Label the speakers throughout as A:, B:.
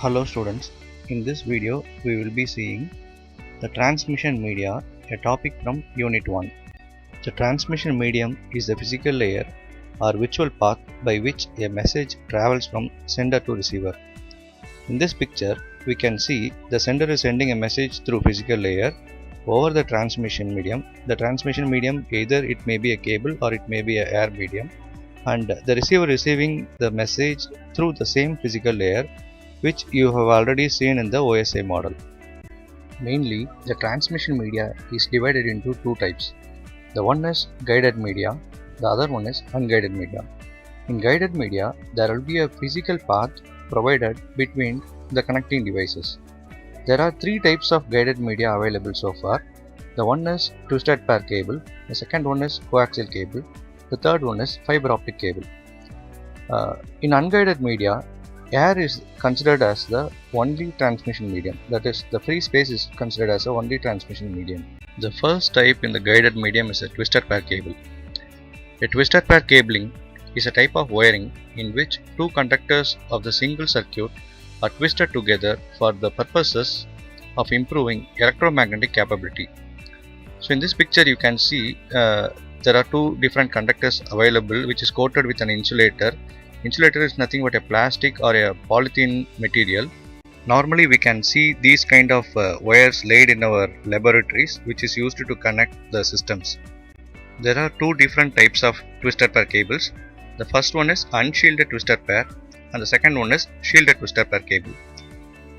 A: Hello students, in this video we will be seeing the transmission media, a topic from Unit 1. The transmission medium is the physical layer or virtual path by which a message travels from sender to receiver. In this picture we can see the sender is sending a message through physical layer over the transmission medium. The transmission medium, either it may be a cable or it may be an air medium, and the receiver receiving the message through the same physical layer, which you have already seen in the OSI model. Mainly, the transmission media is divided into two types. The one is guided media, the other one is unguided media. In guided media, there will be a physical path provided between the connecting devices. There are three types of guided media available so far. The one is twisted pair cable, the second one is coaxial cable, the third one is fiber optic cable. In unguided media, air is considered as the only transmission medium, that is, the free space is considered as the only transmission medium. The first type in the guided medium is a twisted pair cable. A twisted pair cabling is a type of wiring in which two conductors of the single circuit are twisted together for the purposes of improving electromagnetic capability. So in this picture you can see there are two different conductors available which is coated with an insulator. Insulator is nothing but a plastic or a polythene material. Normally we can see these kind of wires laid in our laboratories, which is used to connect the systems. There are two different types of twisted pair cables. The first one is unshielded twisted pair and the second one is shielded twisted pair cable.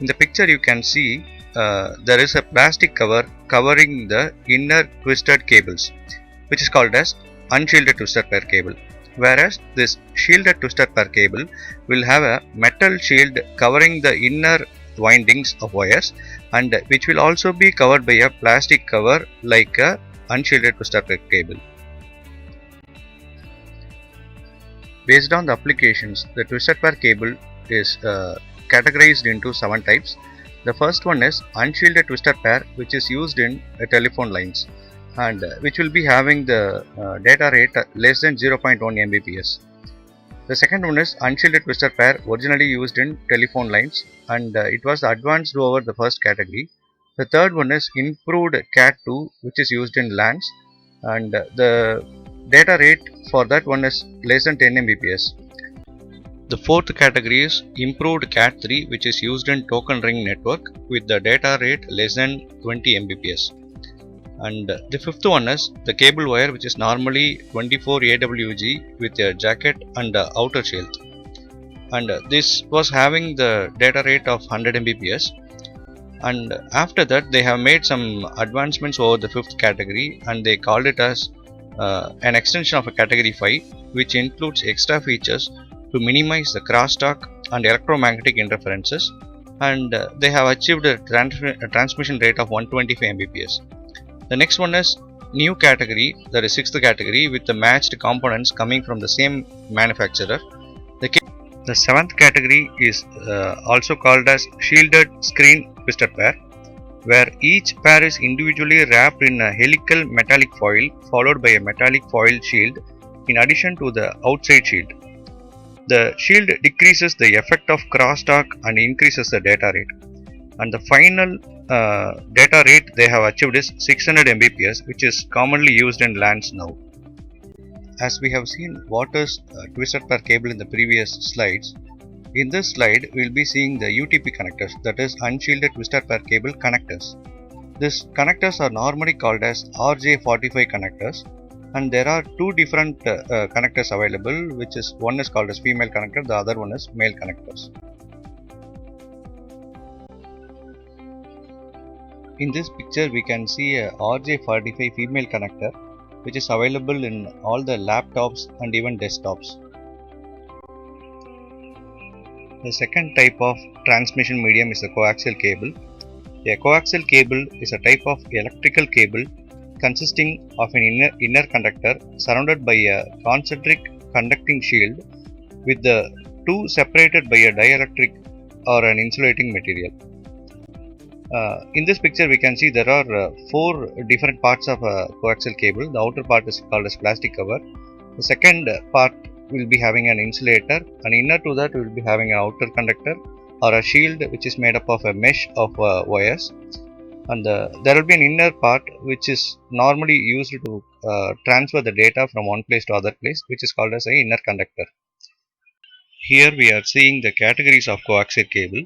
A: In the picture you can see there is a plastic cover covering the inner twisted cables, which is called as unshielded twisted pair cable. Whereas this shielded twisted pair cable will have a metal shield covering the inner windings of wires, and which will also be covered by a plastic cover like a unshielded twisted pair cable. Based on the applications, the twisted pair cable is categorized into 7 types. The first one is unshielded twisted pair, which is used in telephone lines, and which will be having the data rate less than 0.1 Mbps. The second one is unshielded twisted pair, originally used in telephone lines, and it was advanced over the first category. The third one is improved Cat2, which is used in LANs, and the data rate for that one is less than 10 Mbps. The fourth category is improved Cat3, which is used in token ring network with the data rate less than 20 Mbps. And the fifth one is the cable wire, which is normally 24 AWG with a jacket and outer shield, and this was having the data rate of 100 Mbps. And after that they have made some advancements over the fifth category, and they called it as an extension of a category 5, which includes extra features to minimize the crosstalk and electromagnetic interferences, and they have achieved a transmission rate of 125 Mbps. The next one is new category, that is sixth category, with the matched components coming from the same manufacturer. The seventh category is also called as shielded screen twisted pair, where each pair is individually wrapped in a helical metallic foil followed by a metallic foil shield in addition to the outside shield. The shield decreases the effect of crosstalk and increases the data rate, and the final data rate they have achieved is 600 Mbps, which is commonly used in LANs now. As we have seen what is twisted pair cable in the previous slides, in this slide we will be seeing the UTP connectors, that is unshielded twisted pair cable connectors. These connectors are normally called as RJ45 connectors, and there are two different connectors available, which is one is called as female connector, the other one is male connectors. In this picture we can see a RJ45 female connector, which is available in all the laptops and even desktops. The second type of transmission medium is the coaxial cable. A coaxial cable is a type of electrical cable consisting of an inner conductor surrounded by a concentric conducting shield with the two separated by a dielectric or an insulating material. In this picture we can see there are 4 different parts of a coaxial cable. The outer part is called as plastic cover. The second part will be having an insulator, and inner to that we will be having an outer conductor, or a shield which is made up of a mesh of wires, and there will be an inner part which is normally used to transfer the data from one place to other place, which is called as an inner conductor. Here we are seeing the categories of coaxial cable.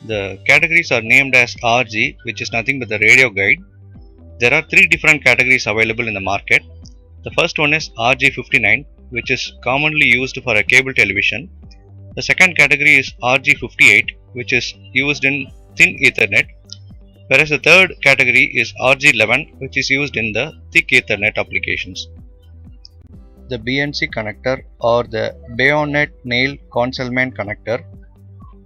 A: The categories are named as RG, which is nothing but the radio guide. There are three different categories available in the market. The first one is RG59, which is commonly used for a cable television. The second category is RG58, which is used in thin Ethernet, whereas the third category is RG11, which is used in the thick Ethernet applications. The BNC connector, or the bayonet nail concealment connector,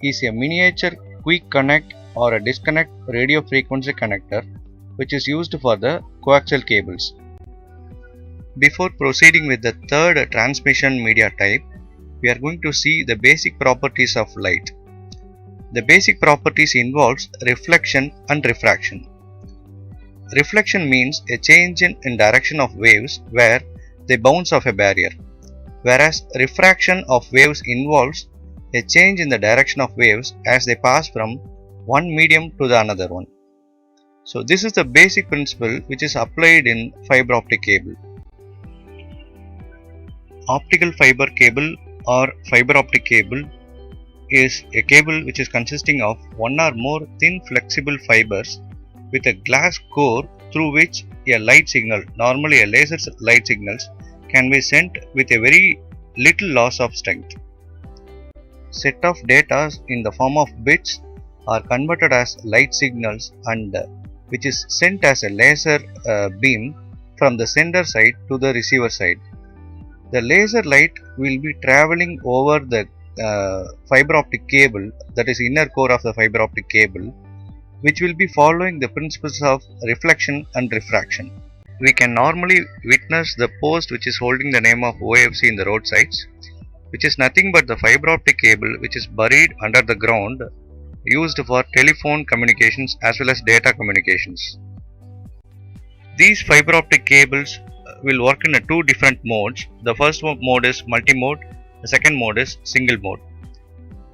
A: is a miniature quick connect or a disconnect radio frequency connector which is used for the coaxial cables. Before proceeding with the third transmission media type, we are going to see the basic properties of light. The basic properties involves reflection and refraction. Reflection means a change in direction of waves where they bounce off a barrier, whereas refraction of waves involves a change in the direction of waves as they pass from one medium to the another one. So this is the basic principle which is applied in fiber optic cable. Optical fiber cable or fiber optic cable is a cable which is consisting of one or more thin flexible fibers with a glass core through which a light signal, normally a laser light signals, can be sent with a very little loss of strength. Set of data in the form of bits are converted as light signals and which is sent as a laser beam from the sender side to the receiver side. The laser light will be traveling over the fiber optic cable, that is inner core of the fiber optic cable, which will be following the principles of reflection and refraction. We can normally witness the post which is holding the name of OFC in the roadsides, which is nothing but the fiber optic cable which is buried under the ground, used for telephone communications as well as data communications. These fiber optic cables will work in two different modes. The first mode is multi-mode, the second mode is single mode.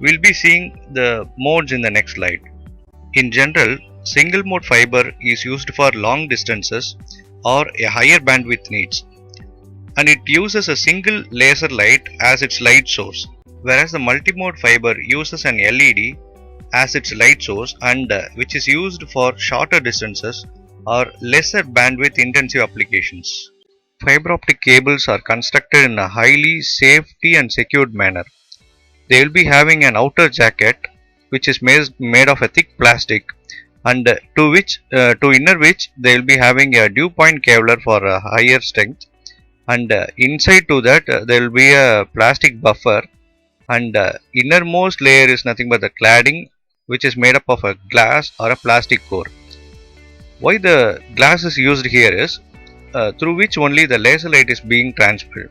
A: We will be seeing the modes in the next slide. In general, single mode fiber is used for long distances or a higher bandwidth needs, and it uses a single laser light as its light source, whereas the multi-mode fiber uses an LED as its light source and which is used for shorter distances or lesser bandwidth intensive applications. Fiber optic cables are constructed in a highly safety and secured manner. They will be having an outer jacket which is made of a thick plastic, and to inner which they will be having a dew point Kevlar for a higher strength, and inside to that there will be a plastic buffer, and innermost layer is nothing but the cladding which is made up of a glass or a plastic core. Why the glass is used here is through which only the laser light is being transferred,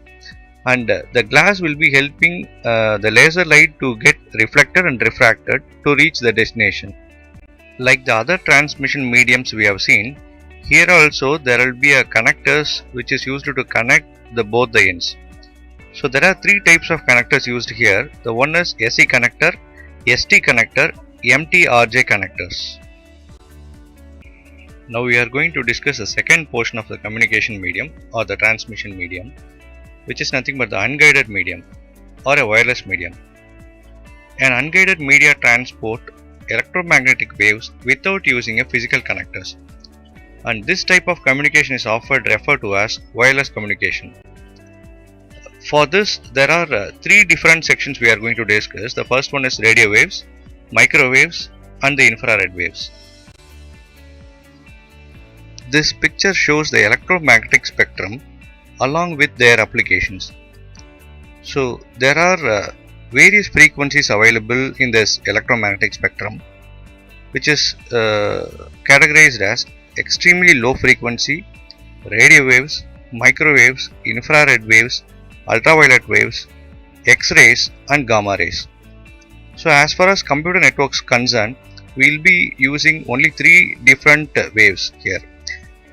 A: and the glass will be helping the laser light to get reflected and refracted to reach the destination. Like the other transmission mediums we have seen, here also there will be a connectors which is used to connect both the ends. So there are three types of connectors used here. The one is SE connector, ST connector, MTRJ connectors. Now we are going to discuss the second portion of the communication medium or the transmission medium, which is nothing but the unguided medium or a wireless medium. An unguided media transport electromagnetic waves without using a physical connectors, and this type of communication is often referred to as wireless communication. For this, there are three different sections we are going to discuss. The first one is radio waves, microwaves, and the infrared waves. This picture shows the electromagnetic spectrum along with their applications. So there are various frequencies available in this electromagnetic spectrum, which is categorized as extremely low frequency, radio waves, microwaves, infrared waves, ultraviolet waves, X-rays, and gamma rays. So as far as computer networks concerned, we will be using only three different waves here.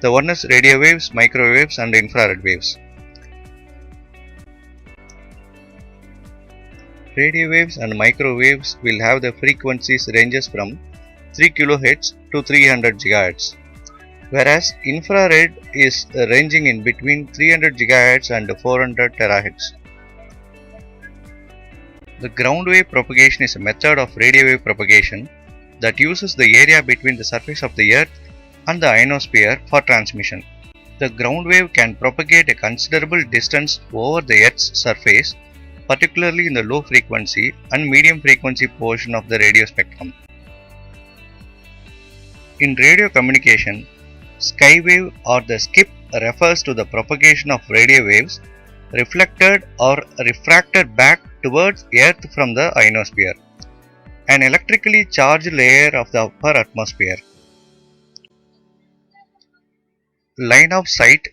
A: The one is radio waves, microwaves, and infrared waves. Radio waves and microwaves will have the frequencies ranges from 3 kHz to 300 GHz, whereas infrared is ranging in between 300 GHz and 400 THz. The ground wave propagation is a method of radio wave propagation that uses the area between the surface of the Earth and the ionosphere for transmission. The ground wave can propagate a considerable distance over the Earth's surface, particularly in the low frequency and medium frequency portion of the radio spectrum. In radio communication, skywave or the skip refers to the propagation of radio waves reflected or refracted back towards Earth from the ionosphere, an electrically charged layer of the upper atmosphere. Line of sight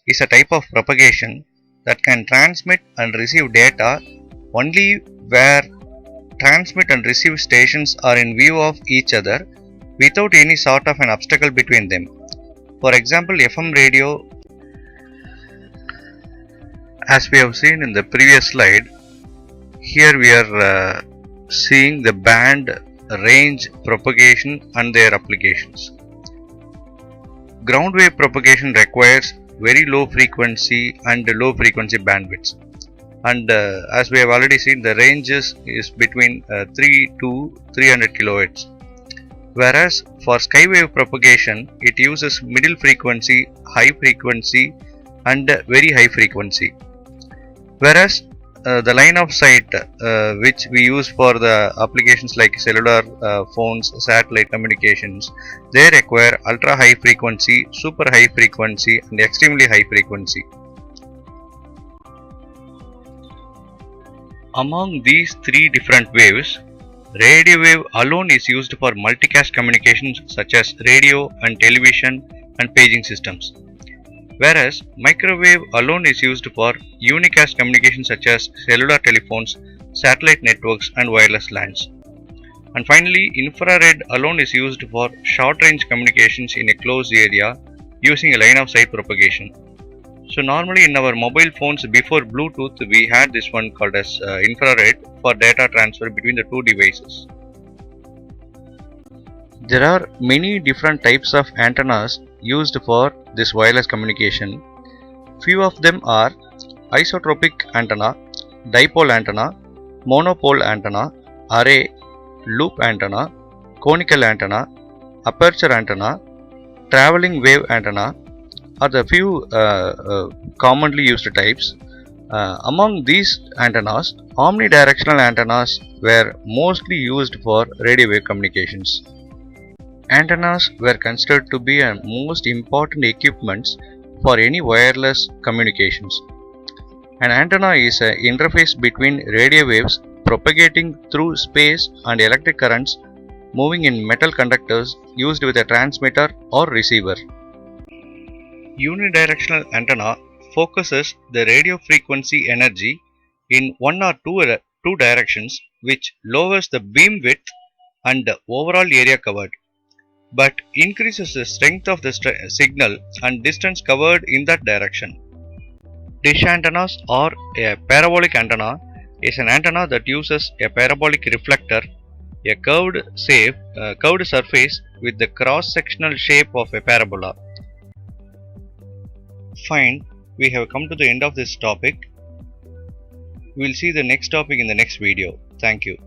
A: is a type of propagation that can transmit and receive data only where transmit and receive stations are in view of each other without any sort of an obstacle between them. For example, FM radio, as we have seen in the previous slide, here we are seeing the band, range, propagation and their applications. Ground wave propagation requires very low frequency and low frequency bandwidths, and as we have already seen, the ranges is between 3 to 300 kHz, whereas for skywave propagation it uses middle frequency, high frequency and very high frequency, whereas the line of sight which we use for the applications like cellular phones, satellite communications, they require ultra high frequency, super high frequency and extremely high frequency. Among these three different waves, radio wave alone is used for multicast communications such as radio and television and paging systems, whereas microwave alone is used for unicast communication such as cellular telephones, satellite networks and wireless LANs. And finally, infrared alone is used for short range communications in a closed area using a line of sight propagation. So normally in our mobile phones before Bluetooth we had this one called as infrared for data transfer between the two devices. There are many different types of antennas used for this wireless communication. Few of them are isotropic antenna, dipole antenna, monopole antenna, array, loop antenna, conical antenna, aperture antenna, traveling wave antenna are the few commonly used types. Among these antennas, omnidirectional antennas were mostly used for radio wave communications. Antennas were considered to be the most important equipments for any wireless communications. An antenna is an interface between radio waves propagating through space and electric currents moving in metal conductors used with a transmitter or receiver. Unidirectional antenna focuses the radio frequency energy in one or two directions, which lowers the beam width and the overall area covered, but increases the strength of the signal and distance covered in that direction. Dish antennas or a parabolic antenna is an antenna that uses a parabolic reflector, a curved surface with the cross-sectional shape of a parabola. Fine, we have come to the end of this topic. We will see the next topic in the next video. Thank you.